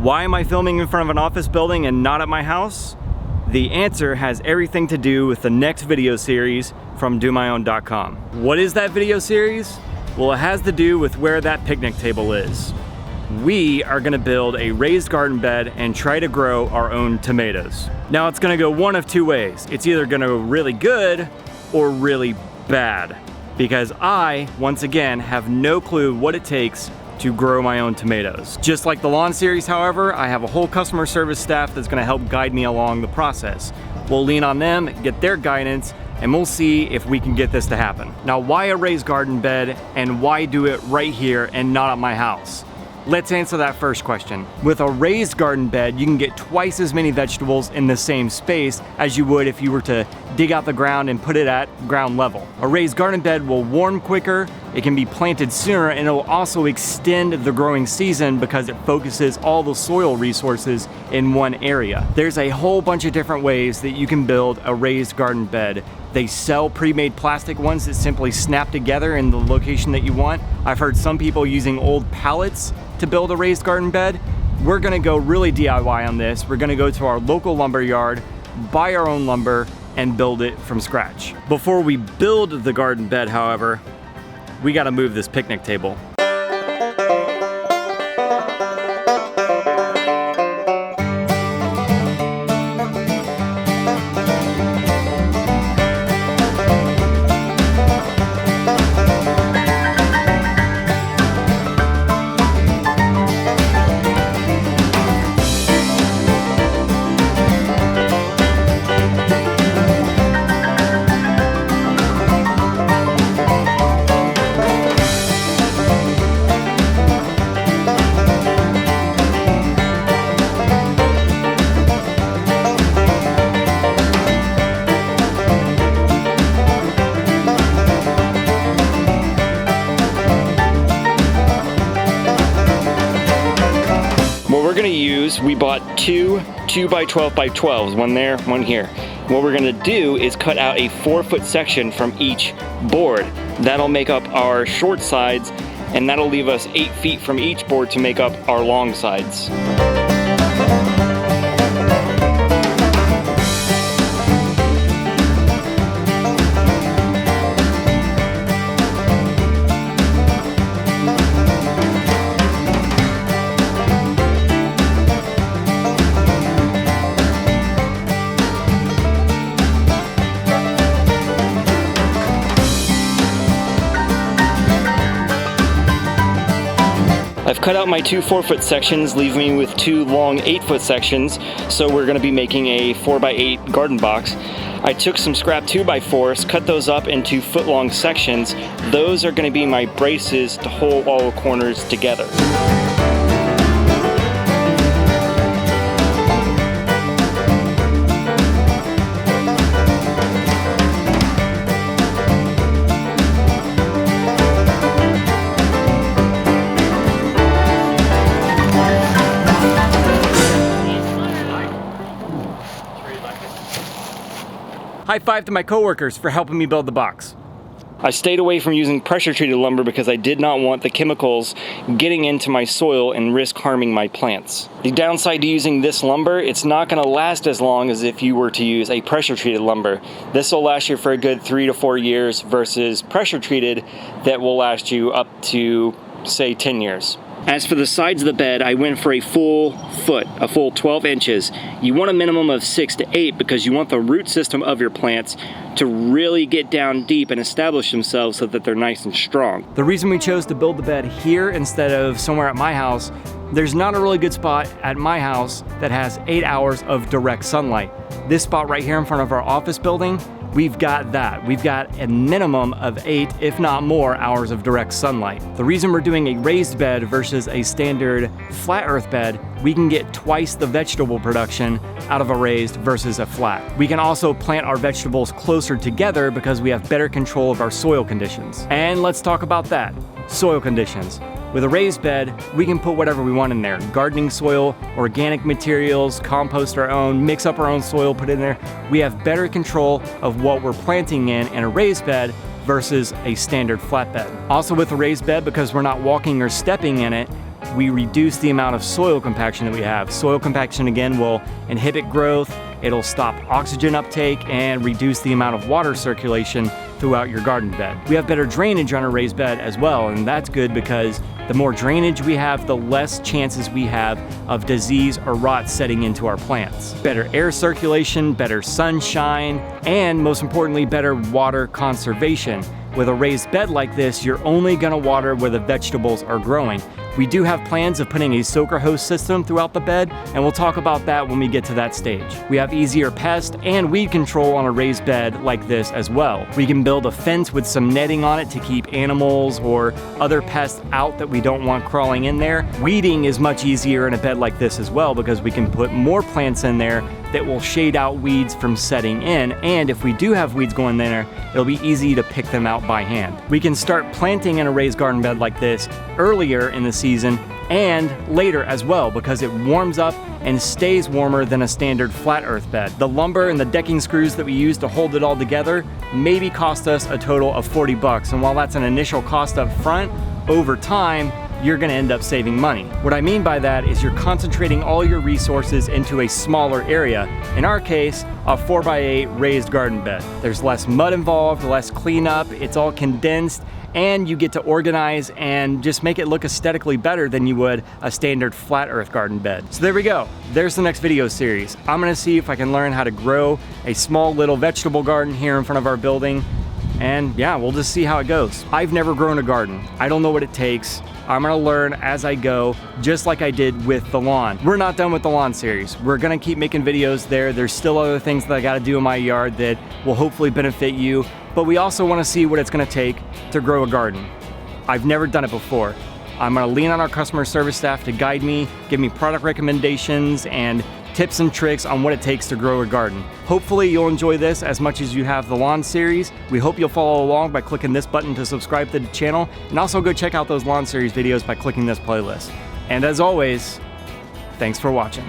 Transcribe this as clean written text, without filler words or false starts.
Why am I filming in front of an office building and not at my house? The answer has everything to do with the next video series from domyown.com. What is that video series? Well, it has to do with where that picnic table is. We are gonna build a raised garden bed and try to grow our own tomatoes. Now it's gonna go one of two ways. It's either gonna go really good or really bad, because I, once again, have no clue what it takes to grow my own tomatoes. Just like the lawn series, however, I have a whole customer service staff that's gonna help guide me along the process. We'll lean on them, get their guidance, and we'll see if we can get this to happen. Now, why a raised garden bed and why do it right here and not at my house? Let's answer that first question. With a raised garden bed, you can get twice as many vegetables in the same space as you would if you were to dig out the ground and put it at ground level. A raised garden bed will warm quicker, it can be planted sooner, and it will also extend the growing season because it focuses all the soil resources in one area. There's a whole bunch of different ways that you can build a raised garden bed. They sell pre-made plastic ones that simply snap together in the location that you want. I've heard some people using old pallets to build a raised garden bed. We're gonna go really DIY on this. We're gonna go to our local lumber yard, buy our own lumber, and build it from scratch. Before we build the garden bed, however, we gotta move this picnic table. We bought two 2x12x12s, one there, one here. What we're gonna do is cut out a 4-foot section from each board. That'll make up our short sides, and that'll leave us 8 feet from each board to make up our long sides. I've cut out my two 4-foot sections, leaving me with two long 8-foot sections, so we're gonna be making a 4x8 garden box. I took some scrap 2x4s, cut those up into foot-long sections. Those are gonna be my braces to hold all the corners together. High five to my coworkers for helping me build the box. I stayed away from using pressure-treated lumber because I did not want the chemicals getting into my soil and risk harming my plants. The downside to using this lumber, it's not gonna last as long as if you were to use a pressure-treated lumber. This will last you for a good 3 to 4 years versus pressure-treated that will last you up to, say, 10 years. As for the sides of the bed, I went for a full foot, a full 12 inches. You want a minimum of 6 to 8 because you want the root system of your plants to really get down deep and establish themselves so that they're nice and strong. The reason we chose to build the bed here instead of somewhere at my house, there's not a really good spot at my house that has 8 hours of direct sunlight. This spot right here in front of our office building, we've got that. We've got a minimum of 8, if not more, hours of direct sunlight. The reason we're doing a raised bed versus a standard flat earth bed, we can get twice the vegetable production out of a raised versus a flat. We can also plant our vegetables closer together because we have better control of our soil conditions. And let's talk about that, soil conditions. With a raised bed, we can put whatever we want in there. Gardening soil, organic materials, compost our own, mix up our own soil, put it in there. We have better control of what we're planting in a raised bed versus a standard flat bed. Also with a raised bed, because we're not walking or stepping in it, we reduce the amount of soil compaction that we have. Soil compaction, again, will inhibit growth, it'll stop oxygen uptake, and reduce the amount of water circulation throughout your garden bed. We have better drainage on a raised bed as well, and that's good because the more drainage we have, the less chances we have of disease or rot setting into our plants. Better air circulation, better sunshine, and most importantly, better water conservation. With a raised bed like this, you're only gonna water where the vegetables are growing. We do have plans of putting a soaker hose system throughout the bed, and we'll talk about that when we get to that stage. We have easier pest and weed control on a raised bed like this as well. We can build a fence with some netting on it to keep animals or other pests out that we don't want crawling in there. Weeding is much easier in a bed like this as well because we can put more plants in there that will shade out weeds from setting in, and if we do have weeds going in there, it'll be easy to pick them out by hand. We can start planting in a raised garden bed like this earlier in the season and later as well because it warms up and stays warmer than a standard flat earth bed. The lumber and the decking screws that we use to hold it all together maybe cost us a total of 40 bucks, and while that's an initial cost up front, over time, you're gonna end up saving money. What I mean by that is you're concentrating all your resources into a smaller area. In our case, a 4x8 raised garden bed. There's less mud involved, less cleanup, it's all condensed, and you get to organize and just make it look aesthetically better than you would a standard flat earth garden bed. So there we go. There's the next video series. I'm gonna see if I can learn how to grow a small little vegetable garden here in front of our building. And yeah, we'll just see how it goes. I've never grown a garden. I don't know what it takes. I'm gonna learn as I go, just like I did with the lawn. We're not done with the lawn series. We're gonna keep making videos there. There's still other things that I gotta do in my yard that will hopefully benefit you, but we also wanna see what it's gonna take to grow a garden. I've never done it before. I'm gonna lean on our customer service staff to guide me, give me product recommendations, and tips and tricks on what it takes to grow a garden. Hopefully you'll enjoy this as much as you have the lawn series. We hope you'll follow along by clicking this button to subscribe to the channel, and also go check out those lawn series videos by clicking this playlist. And as always, thanks for watching.